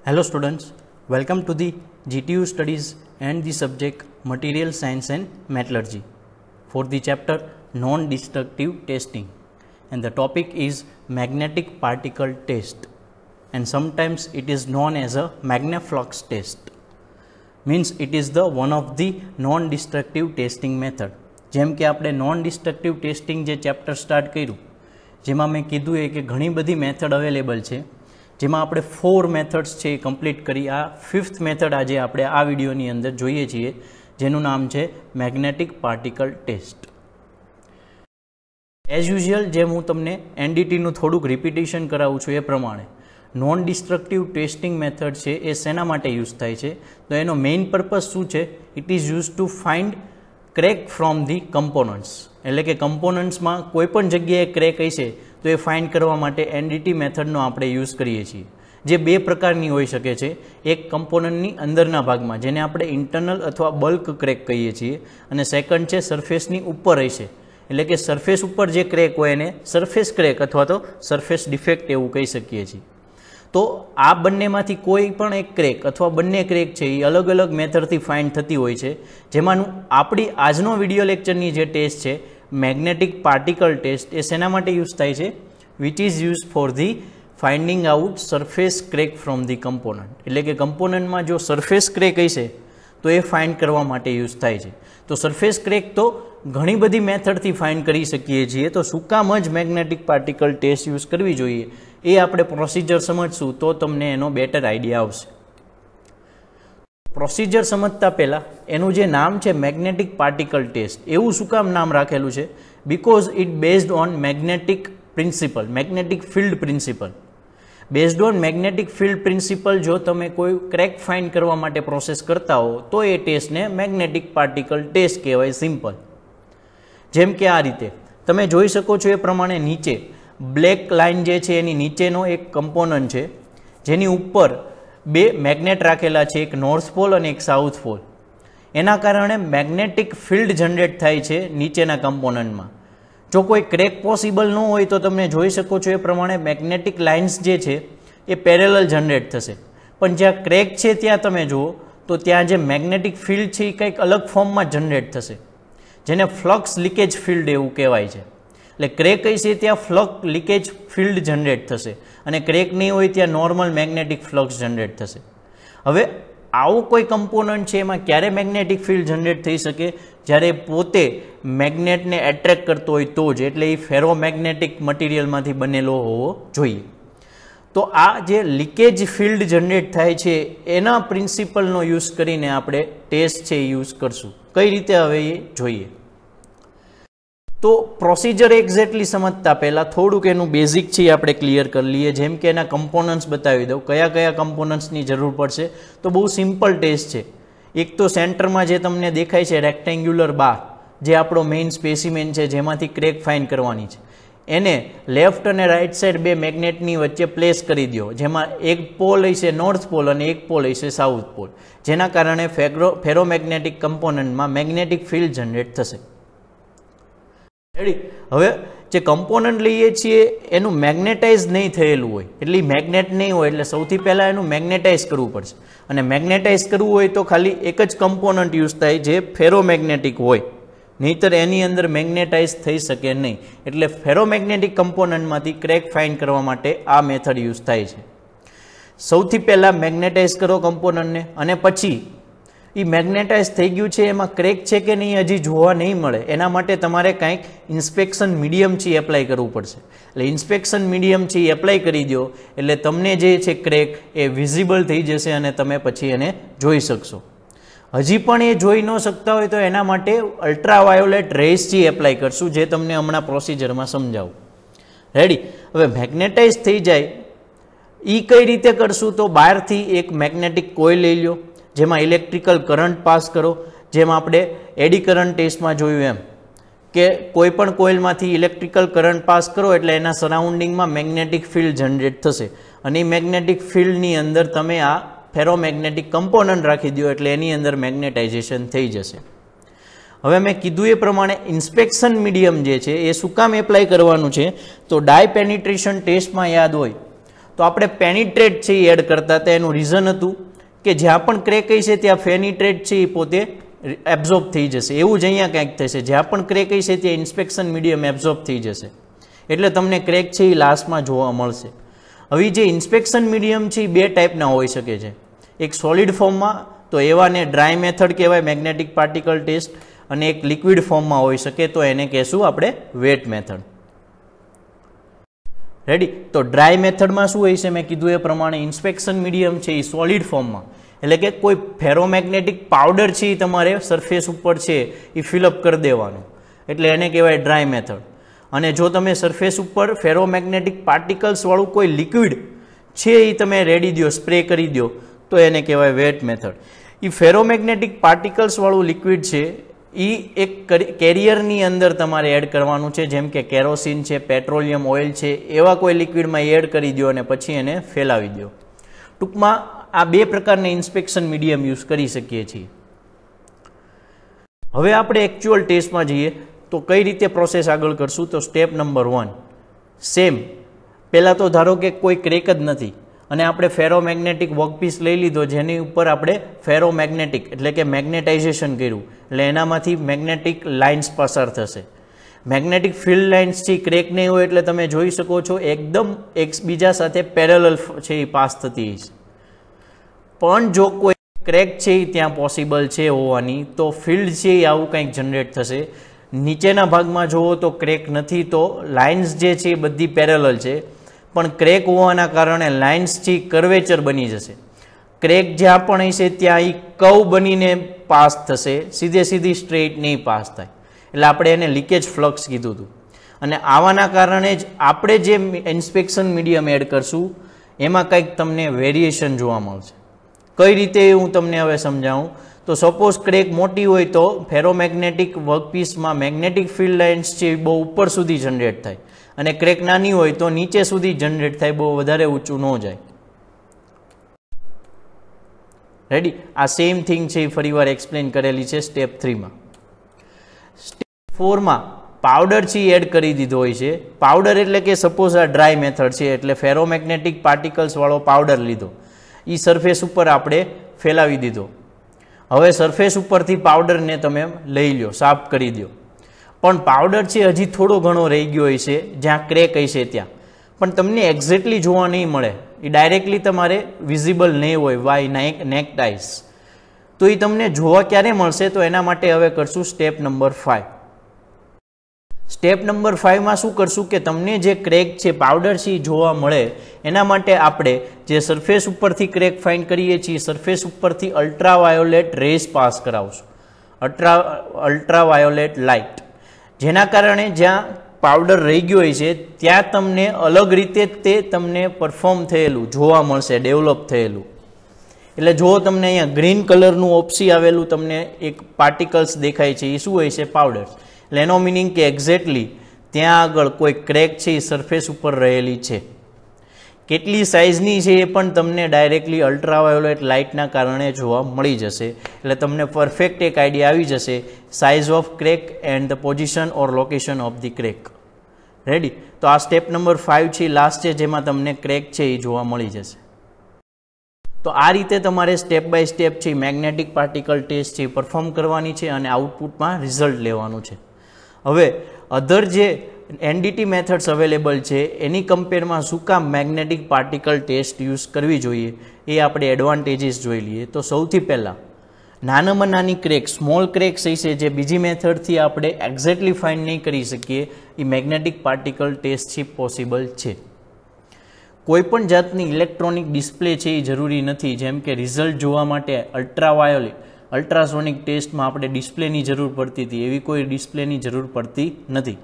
Hello students, welcome to the GTU studies and the subject Material Science and Metallurgy for the chapter Non-Destructive Testing, and the topic is Magnetic Particle Test, and sometimes it is known as a Magnaflux test. Means it is the one of the non-destructive testing method. જેમ કે આપણે non-destructive testing જે chapter start કર્યું જેમાં મેં કીધું એ કે ઘણી બધી મેથડ અવેલેબલ છે, જેમાં આપણે 4 મેથડ્સ છે એ કમ્પ્લીટ કરી. આ 5th મેથડ આજે આપણે આ વિડીયોની અંદર જોઈએ છીએ, જેનું નામ છે magnetic particle test. As usual જેમ હું તમને એનડીટીનું થોડુંક રિપીટેશન કરાવું છું એ પ્રમાણે નોન ડિસ્ટ્રક્ટિવ ટેસ્ટિંગ મેથડ છે એ શેના માટે યુઝ થાય છે, તો એનો મેઇન પર્પઝ શું છે? It is use to find crack from the components. એટલે કે કમ્પોનન્ટ્સમાં કોઈ પણ જગ્યાએ ક્રેક હશે તો એ ફાઇન્ડ કરવા માટે એનડીટી મેથડનો આપણે યુઝ કરીએ છીએ, જે બે પ્રકારની હોઈ શકે છે. એક કમ્પોનન્ટની અંદરના ભાગમાં, જેને આપણે ઇન્ટરનલ અથવા બલ્ક ક્રેક કહીએ છીએ, અને સેકન્ડ છે સરફેસની ઉપર હશે. એટલે કે સરફેસ ઉપર જે ક્રેક હોય એને સરફેસ ક્રેક અથવા તો સરફેસ ડિફેક્ટ એવું કહી શકીએ છીએ. તો આ બંનેમાંથી કોઈ પણ એક ક્રેક અથવા બંને ક્રેક છે એ અલગ અલગ મેથડથી ફાઇન્ડ થતી હોય છે, જેમાંનું આપણી આજનો વિડીયો લેક્ચરની જે ટેસ્ટ છે મેગ્નેટિક પાર્ટિકલ ટેસ્ટ, એ શેના માટે યુઝ થાય છે? Which is use for the finding out surface crack from the component. એટલે કે કમ્પોનન્ટમાં જો સરફેસ ક્રેક હશે તો એ ફાઇન્ડ કરવા માટે યુઝ થાય છે. તો સરફેસ ક્રેક તો ઘણી બધી મેથડથી ફાઇન્ડ કરી શકીએ છીએ, તો શું કામ જ મેગ્નેટિક પાર્ટિકલ ટેસ્ટ યુઝ કરવી જોઈએ એ આપણે પ્રોસિજર સમજશું તો તમને એનો બેટર આઈડિયા આવશે. પ્રોસિજર સમજતા પહેલાં એનું જે નામ છે મેગ્નેટિક પાર્ટિકલ ટેસ્ટ, એવું શું કામ નામ રાખેલું છે? Because it based on magnetic principal, magnetic field principal. Based on magnetic field principal જો તમે કોઈ ક્રેક ફાઇન્ડ કરવા માટે પ્રોસેસ કરતા હો તો એ ટેસ્ટને મેગ્નેટિક પાર્ટિકલ ટેસ્ટ કહેવાય, સિમ્પલ. જેમ કે આ રીતે તમે જોઈ શકો છો એ પ્રમાણે નીચે બ્લેક લાઇન જે છે એની નીચેનો એક કમ્પોનન્ટ છે, જેની ઉપર બે મેગ્નેટ રાખેલા છે, એક નોર્થ પોલ અને એક સાઉથ પોલ. એના કારણે મેગ્નેટિક ફિલ્ડ જનરેટ થાય છે નીચેના કમ્પોનન્ટમાં. જો કોઈ ક્રેક પોસિબલ ન હોય તો તમે જોઈ શકો છો એ પ્રમાણે મેગ્નેટિક લાઇન્સ જે છે એ પેરેલલ જનરેટ થશે, પણ જ્યાં ક્રેક છે ત્યાં તમે જુઓ તો ત્યાં જે મેગ્નેટિક ફિલ્ડ છે એ કંઈક અલગ ફોર્મમાં જનરેટ થશે, જેને ફ્લક્સ લીકેજ ફિલ્ડ એવું કહેવાય છે. એટલે ક્રેક હશે ત્યાં ફ્લક્સ લીકેજ ફિલ્ડ જનરેટ થશે, અને ક્રેક નહીં હોય ત્યાં નોર્મલ મેગ્નેટિક ફ્લક્સ જનરેટ થશે. હવે આવો કોઈ કમ્પોનન્ટ છે એમાં ક્યારે મેગ્નેટિક ફિલ્ડ જનરેટ થઈ શકે? જ્યારે પોતે મેગ્નેટને એટ્રેક્ટ કરતો હોય તો જ, એટલે એ ફેરોમેગ્નેટિક મટીરિયલમાંથી બનેલો હોવો જોઈએ. તો આ જે લીકેજ ફિલ્ડ જનરેટ થાય છે એના પ્રિન્સિપલનો યુઝ કરીને આપણે ટેસ્ટ છે એ યુઝ કરશું. કઈ રીતે હવે એ જોઈએ. તો પ્રોસિજર એક્ઝેક્ટલી સમજતા પહેલાં થોડુંક એનું બેઝિક છે આપણે ક્લિયર કરી લઈએ. જેમ કે એના કમ્પોનન્ટ્સ બતાવી દઉં, કયા કયા કમ્પોનન્ટ્સની જરૂર પડશે. તો બહુ સિમ્પલ ટેસ્ટ છે. એક તો સેન્ટરમાં જે તમને દેખાય છે રેક્ટેન્ગ્યુલર બાર, જે આપણો મેઇન સ્પેસિમેન છે જેમાંથી ક્રેક ફાઇન્ડ કરવાની છે, એને લેફ્ટ અને રાઇટ સાઈડ બે મેગ્નેટની વચ્ચે પ્લેસ કરી દો, જેમાં એક પોલ હશે નોર્થ પોલ અને એક પોલ હશે સાઉથ પોલ, જેના કારણે ફેરોમેગ્નેટિક કમ્પોનન્ટમાં મેગ્નેટિક ફિલ્ડ જનરેટ થશે. રેડી. હવે જે કમ્પોનન્ટ લઈએ છીએ એનું મેગ્નેટાઇઝ નહીં થયેલું હોય, એટલે મેગ્નેટ નહીં હોય, એટલે સૌથી પહેલાં એનું મેગ્નેટાઇઝ કરવું પડશે. અને મેગ્નેટાઇઝ કરવું હોય તો ખાલી એક જ કમ્પોનન્ટ યુઝ થાય જે ફેરોમેગ્નેટિક હોય, નહીંતર એની અંદર મેગ્નેટાઇઝ થઈ શકે નહીં. એટલે ફેરોમેગ્નેટિક કમ્પોનન્ટમાંથી ક્રેક ફાઇન્ડ કરવા માટે આ મેથડ યુઝ થાય છે. સૌથી પહેલાં મેગ્નેટાઇઝ કરો કમ્પોનન્ટને, અને પછી એ મેગ્નેટાઇઝ થઈ ગયું છે એમાં ક્રેક છે કે નહીં હજી જોવા નહીં મળે, એના માટે તમારે કાંઈક ઇન્સ્પેક્શન મીડિયમ છે એપ્લાય કરવું પડશે. એટલે ઇન્સ્પેક્શન મીડિયમ છે એ એપ્લાય કરી દો એટલે તમને જે છે ક્રેક એ વિઝિબલ થઈ જશે અને તમે પછી એને જોઈ શકશો. હજી પણ એ જોઈ ન શકતા હોય તો એના માટે અલ્ટ્રાવાયોલેટ રેઝ છે એપ્લાય કરશું, જે તમને હમણાં પ્રોસિજરમાં સમજાવું. રેડી. હવે મેગ્નેટાઇઝ થઈ જાય એ કઈ રીતે કરશું? તો બહારથી એક મેગ્નેટિક કોઇલ લઈ લો, જેમાં ઇલેક્ટ્રિકલ કરંટ પાસ કરો. જેમ આપણે એડી કરંટ ટેસ્ટમાં જોયું એમ કે કોઈ પણ કોઇલમાંથી ઇલેક્ટ્રિકલ કરંટ પાસ કરો એટલે એના સરાઉન્ડિંગમાં મેગ્નેટિક ફિલ્ડ જનરેટ થશે, અને એ મેગ્નેટિક ફિલ્ડની અંદર તમે આ ફેરોમેગ્નેટિક કમ્પોનન્ટ રાખી દો એટલે એની અંદર મેગ્નેટાઇઝેશન થઈ જશે. હવે મેં કીધું એ પ્રમાણે ઇન્સ્પેક્શન મીડિયમ જે છે એ શું કામ એપ્લાય કરવાનું છે? તો ડાય પેનિટ્રેશન ટેસ્ટમાં યાદ હોય તો આપણે પેનિટ્રેટ છે એ એડ કરતા હતા. એનું રીઝન હતું કે જ્યાં પણ ક્રેક હશે ત્યાં પેનિટ્રેટ છે એ પોતે એબ્ઝોર્બ થઈ જશે. એવું જ અહીંયા કંઈક થશે, જ્યાં પણ ક્રેક હશે ત્યાં ઇન્સ્પેક્શન મીડિયમ એબ્ઝોર્બ થઈ જશે, એટલે તમને ક્રેક છે એ લાસ્ટમાં જોવા મળશે. હવે જે ઇન્સ્પેક્શન મીડિયમ છે એ બે ટાઈપના હોઈ શકે છે. એક સોલિડ ફોર્મમાં, તો એવાને ડ્રાય મેથડ કહેવાય મેગ્નેટિક પાર્ટિકલ ટેસ્ટ, અને એક લિક્વિડ ફોર્મમાં હોઈ શકે તો એને કહેશું આપણે વેટ મેથડ. રેડી? તો ડ્રાય મેથડમાં શું હોય છે, મેં કીધું એ પ્રમાણે ઇન્સ્પેક્શન મીડિયમ છે એ સોલિડ ફોર્મમાં, એટલે કે કોઈ ફેરોમેગ્નેટિક પાવડર છે એ તમારે સરફેસ ઉપર છે એ ફિલઅપ કરી દેવાનું, એટલે એને કહેવાય ડ્રાય મેથડ. અને જો તમે સરફેસ ઉપર ફેરોમેગ્નેટિક પાર્ટિકલ્સ વાળું કોઈ લિક્વિડ છે એ તમે રેડી દો, સ્પ્રે કરી દો, તો એને કહેવાય વેટ મેથડ. એ ફેરોમેગ્નેટિક પાર્ટિકલ્સ વાળું લિક્વિડ છે એ એક કેરિયરની અંદર તમારે એડ કરવાનું છે, જેમ કે કેરોસીન છે, પેટ્રોલિયમ ઓઇલ છે, એવા કોઈ લિક્વિડમાં એડ કરી દો અને પછી એને ફેલાવી દો. ટૂંકમાં આ બે પ્રકારના ઇન્સ્પેક્શન મીડિયમ યુઝ કરી શકીએ છીએ. હવે આપણે એકચ્યુઅલ ટેસ્ટમાં જઈએ તો કઈ રીતે પ્રોસેસ આગળ કરશું. તો સ્ટેપ નંબર 1 સેમ. પહેલાં તો ધારો કે કોઈ ક્રેક જ નથી અને આપણે ફેરોમેગ્નેટિક વર્કપીસ લઈ લીધો, જેની ઉપર આપણે ફેરોમેગ્નેટિક એટલે કે મેગ્નેટાઇઝેશન કર્યું, એટલે એનામાંથી મેગ્નેટિક લાઇન્સ પસાર થશે. મેગ્નેટિક ફિલ્ડ લાઇન્સ છે ક્રેક નહીં હોય એટલે તમે જોઈ શકો છો એકદમ એકબીજા સાથે પેરેલલ છે એ પાસ થતી છે. પણ જો કોઈ ક્રેક છે એ ત્યાં પોસિબલ છે હોવાની, તો ફિલ્ડ છે એ આવું કંઈક જનરેટ થશે. નીચેના ભાગમાં જુઓ તો ક્રેક નથી, તો લાઇન્સ જે છે એ બધી પેરેલલ છે, પણ ક્રેક હોવાના કારણે લાઇન્સ છે કર્વેચર બની જશે. ક્રેક જ્યાં પણ હશે ત્યાં એ કર્વ બનીને પાસ થશે, સીધે સીધી સ્ટ્રેટ નહીં પાસ થાય, એટલે આપણે એને લીકેજ ફ્લક્સ કીધું હતું. અને આવાના કારણે જ આપણે જે ઇન્સ્પેક્શન મીડિયમ એડ કરશું એમાં કંઈક તમને વેરિએશન જોવા મળશે. કઈ રીતે એ હું તમને હવે સમજાવું. તો સપોઝ ક્રેક મોટી હોય તો ફેરોમેગ્નેટિક વર્કપીસમાં મેગ્નેટિક ફિલ્ડ લાઇન્સ છે બહુ ઉપર સુધી જનરેટ થાય, અને ક્રેક નાની હોય તો નીચે સુધી જનરેટ થાય, બહુ વધારે ઊંચું ન જાય. રેડી? આ સેમ થિંગ છે એ ફરીવાર એક્સપ્લેન કરેલી છે સ્ટેપ 3માં. સ્ટેપ 4માં પાવડર છે એડ કરી દીધો હોય છે. પાવડર એટલે કે સપોઝ આ ડ્રાય મેથડ છે, એટલે ફેરોમેગ્નેટિક પાર્ટિકલ્સ વાળો પાવડર લીધો, એ સરફેસ ઉપર આપણે ફેલાવી દીધો. હવે સરફેસ ઉપરથી પાવડરને તમે લઈ લો, સાફ કરી દો, પણ પાવડર છે હજી થોડો ઘણો રહી ગયો હશે જ્યાં ક્રેક હશે ત્યાં, પણ તમને એક્ઝેક્ટલી જોવા નહીં મળે, એ ડાયરેક્ટલી તમારે વિઝિબલ નહીં હોય બાય નેક્ડ આઈઝ. તો એ તમને જોવા ક્યારે મળશે? તો એના માટે હવે કરશું સ્ટેપ નંબર 5. સ્ટેપ નંબર 5માં શું કરશું કે તમને જે ક્રેક છે પાવડર છે જોવા મળે એના માટે આપણે જે સરફેસ ઉપરથી ક્રેક ફાઇન્ડ કરીએ છીએ, સરફેસ ઉપરથી અલ્ટ્રાવાયોલેટ રેઝ પાસ કરાવશું, અલ્ટ્રાવાયોલેટ લાઇટ, જેના કારણે જ્યાં પાવડર રહી ગયો હોય છે ત્યાં તમને અલગ રીતે તે તમને પરફોર્મ થયેલું જોવા મળશે, ડેવલપ થયેલું. એટલે જો તમને અહીંયા ગ્રીન કલરનું ઓપ્સી આવેલું તમને એક પાર્ટિકલ્સ દેખાય છે, એ શું હોય છે? પાવડર. એટલે એનો મિનિંગ કે એક્ઝેક્ટલી ત્યાં આગળ કોઈ ક્રેક છે એ સરફેસ ઉપર રહેલી છે. કેટલી સાઇઝની છે એ પણ તમને ડાયરેક્ટલી અલ્ટ્રાવાયોલેટ લાઇટના કારણે જોવા મળી જશે. એટલે તમને પરફેક્ટ એક આઈડિયા આવી જશે size of crack and the position or location of the crack. Ready? તો આ સ્ટેપ નંબર 5 છે, લાસ્ટ છે, જેમાં તમને ક્રેક છે એ જોવા મળી જશે. તો આ રીતે તમારે સ્ટેપ બાય સ્ટેપ છે મેગ્નેટિક પાર્ટિકલ ટેસ્ટ છે પરફોર્મ કરવાની છે અને આઉટપુટમાં રિઝલ્ટ લેવાનું છે. હવે અધર જે એનડીટી મેથડ્સ અવેલેબલ છે એની કમ્પેરમાં શું કામ મેગ્નેટિક પાર્ટિકલ ટેસ્ટ યુઝ કરવી જોઈએ એ આપણે એડવાન્ટેજીસ જોઈ લઈએ. તો સૌથી પહેલાં નાનામાં નાની ક્રેક, સ્મોલ ક્રેક્સ હશે જે બીજી મેથડથી આપણે એક્ઝેક્ટલી ફાઇન્ડ નહીં કરી શકીએ, એ મેગ્નેટિક પાર્ટિકલ ટેસ્ટથી પોસિબલ છે. કોઈપણ જાતની ઇલેક્ટ્રોનિક ડિસ્પ્લે છે એ જરૂરી નથી, જેમ કે રિઝલ્ટ જોવા માટે અલ્ટ્રાસોનિક ટેસ્ટમાં આપણે ડિસ્પ્લેની જરૂર પડતી હતી, એવી કોઈ ડિસ્પ્લેની જરૂર પડતી નથી.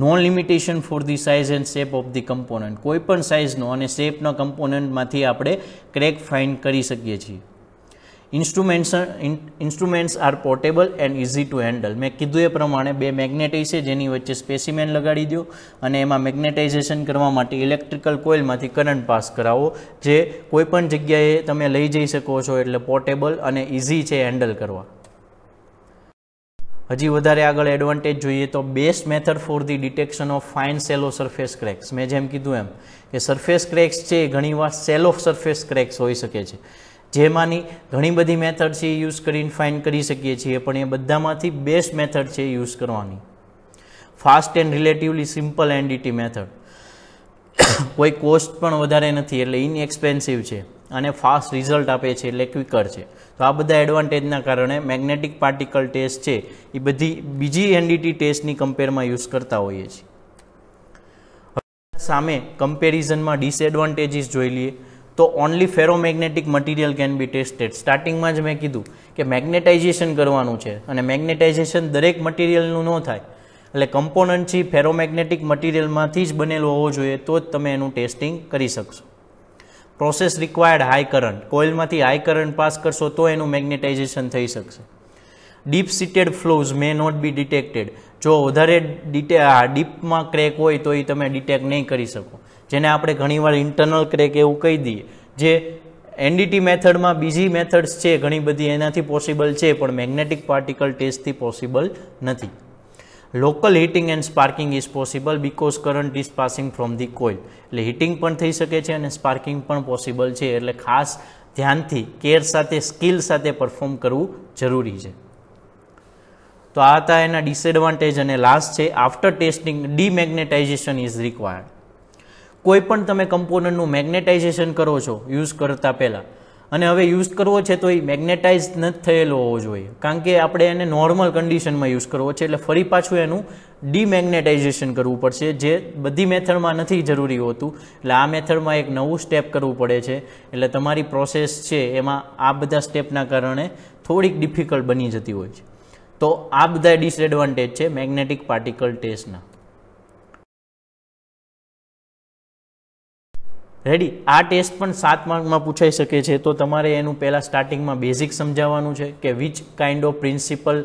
No limitation for the size and shape of the component, કોઈ પણ સાઇઝનો અને શેપનો કમ્પોનન્ટમાંથી આપણે ક્રેક ફાઇન્ડ કરી શકીએ છીએ. Instruments are portable and easy to handle. મેં કીધું એ પ્રમાણે બે મેગ્નેટ છે જેની વચ્ચે સ્પેસિમેન લગાડી દો અને એમાં મેગ્નેટાઇઝેશન કરવા માટે ઇલેક્ટ્રિકલ કોઇલમાંથી કરંટ પાસ કરાવો, જે કોઈપણ જગ્યાએ તમે લઈ જઈ શકો છો, એટલે પોર્ટેબલ અને ઇઝી છે હેન્ડલ કરવા. હજી વધારે આગળ એડવાન્ટેજ જોઈએ તો best method for the detection of fine Cello surface cracks. મેં જેમ કીધું એમ કે સરફેસ ક્રેક્સ છે ઘણીવાર સેલો સરફેસ ક્રેક્સ હોઈ શકે છે, જેમાંની ઘણી બધી મેથડ છે એ યુઝ કરીને ફાઇન કરી શકીએ છીએ, પણ એ બધામાંથી બેસ્ટ મેથડ છે યુઝ કરવાની. Fast and relatively simple NDT method. કોઈ કોસ્ટ પણ વધારે નથી એટલે ઇનએક્સપેન્સિવ છે અને ફાસ્ટ રિઝલ્ટ આપે છે એટલે ક્વિકર છે. તો આ બધા એડવાન્ટેજના કારણે મેગ્નેટિક પાર્ટિકલ ટેસ્ટ છે એ બધી બીજી એનડીટી ટેસ્ટની કમ્પેરમાં યુઝ કરતા હોઈએ છીએ. સામે કમ્પેરિઝનમાં ડિસએડવાન્ટેજીસ જોઈ લઈએ તો only ferromagnetic material can be tested. સ્ટાર્ટિંગમાં જ મેં કીધું કે મેગ્નેટાઇઝેશન કરવાનું છે અને મેગ્નેટાઇઝેશન દરેક મટીરિયલનું ન થાય, એટલે કમ્પોનન્ટ છે ફેરોમેગ્નેટિક મટીરિયલમાંથી જ બનેલો હોવો જોઈએ તો જ તમે એનું ટેસ્ટિંગ કરી શકશો. Process required high current. કોઇલમાંથી હાઈ કરંટ પાસ કરશો તો એનું મેગ્નેટાઇઝેશન થઈ શકશે. Deep seated flaws may not be detected. જો વધારે ડીપમાં ક્રેક હોય તો એ તમે ડિટેક્ટ નહીં કરી શકો, જેને આપણે ઘણીવાર ઇન્ટરનલ ક્રેક એવું કહી દઈએ, જે એનડીટી મેથડમાં બીજી મેથડ્સ છે ઘણી બધી એનાથી પોસિબલ છે પણ મેગ્નેટિક પાર્ટિકલ ટેસ્ટથી પોસિબલ નથી. Local heating and sparking is possible because current is passing from the coil. એટલે હીટિંગ પણ થઈ શકે છે અને સ્પાર્કિંગ પણ પોસિબલ છે, એટલે ખાસ ધ્યાનથી કેર સાથે સ્કિલ સાથે પરફોર્મ કરવું જરૂરી છે. તો આ હતા એના ડિસએડવાન્ટેજ. અને લાસ્ટ છે આફ્ટર ટેસ્ટિંગ ડીમેગ્નેટાઇઝેશન ઇઝ રિક્વાયર્ડ. કોઈ પણ તમે કમ્પોનન્ટનું મેગ્નેટાઇઝેશન કરો છો યુઝ કરતા પહેલાં, અને હવે યુઝ કરવો છે તો એ મેગ્નેટાઇઝ નથી થયેલો હોવો જોઈએ, કારણ કે આપણે એને નોર્મલ કન્ડિશનમાં યુઝ કરવો છે, એટલે ફરી પાછું એનું ડીમેગ્નેટાઇઝેશન કરવું પડશે, જે બધી મેથડમાં નથી જરૂરી હોતું. એટલે આ મેથડમાં એક નવું સ્ટેપ કરવું પડે છે, એટલે તમારી પ્રોસેસ છે એમાં આ બધા સ્ટેપના કારણે થોડીક ડિફિકલ્ટ બની જતી હોય છે. તો આ બધા ડિસએડવાન્ટેજ છે મેગ્નેટિક પાર્ટિકલ ટેસ્ટના. રેડી. આ ટેસ્ટ પણ 7 માર્કમાં પૂછાઈ શકે છે, તો તમારે એનું પહેલાં સ્ટાર્ટિંગમાં બેઝિક સમજાવવાનું છે કે which kind of principal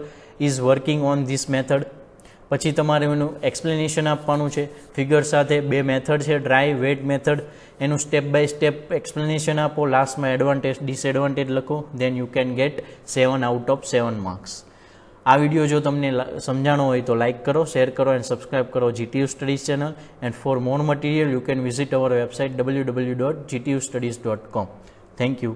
is working on this method. પછી તમારે એનું એક્સપ્લેનેશન આપવાનું છે ફિગર સાથે. 2 મેથડ છે, ડ્રાય વેટ મેથડ, એનું સ્ટેપ બાય સ્ટેપ એક્સપ્લેનેશન આપો. લાસ્ટમાં એડવાન્ટેજ ડિસએડવાન્ટેજ લખો. Then you can get 7 out of 7 marks. આ વિડીયો જો તમને સમજાણો હોય તો લાઇક કરો, શેર કરો એન્ડ સબસ્ક્રાઇબ કરો GTU studies channel. And for more material you can visit our website www.gtustudies.com. Thank you.